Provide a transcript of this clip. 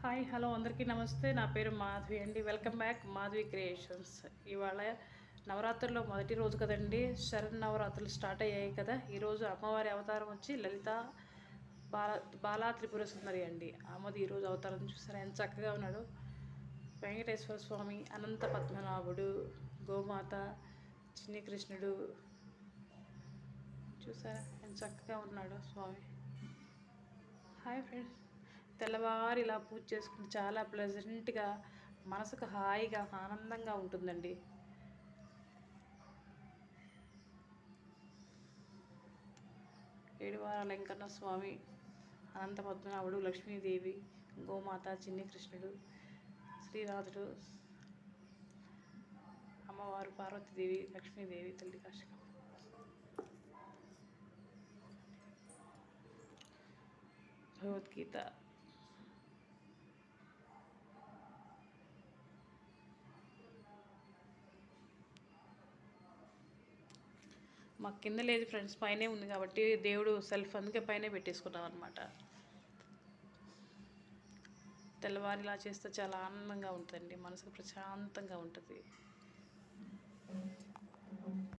Hi hello అందరికీ నమస్తే. నా పేరు మాధవి అండి. Welcome back Madhavi creations. ఇవాళ నవరాత్రుల్లో మొదటి రోజు కదండి. శరన్నవరాత్రులు స్టార్ట్ అయ్యాయి కదా. ఈరోజు అమ్మవారి అవతారం వచ్చి లలిత బాల బాలా త్రిపుర సుందరి అండి. అమ్మది ఈరోజు అవతారం చూసారా ఎంత చక్కగా ఉన్నాడు. వెంకటేశ్వర స్వామి, అనంత పద్మనాభుడు, గోమాత, చిన్ని కృష్ణుడు చూసారా ఎంత చక్కగా ఉన్నాడు స్వామి. Hi friends. తెల్లవారు ఇలా పూజ చేసుకుంటే చాలా ప్లెజెంట్గా, మనసుకు హాయిగా ఆనందంగా ఉంటుందండి. ఏడువారాల వెంకన్న స్వామి, అనంత పద్మనాభుడు, లక్ష్మీదేవి, గోమాత, చిన్ని కృష్ణుడు, శ్రీనాథుడు, అమ్మవారు పార్వతీదేవి, లక్ష్మీదేవి తల్లి కాశకం. భగవద్గీత మాకు కింద లేదు ఫ్రెండ్స్, పైనే ఉంది కాబట్టి దేవుడు సెల్ఫ్ అందుకే పైనే పెట్టేసుకున్నాం అనమాట. తెల్లవారు ఇలా చేస్తే చాలా ఆనందంగా ఉంటుందండి, మనసుకు ప్రశాంతంగా ఉంటుంది.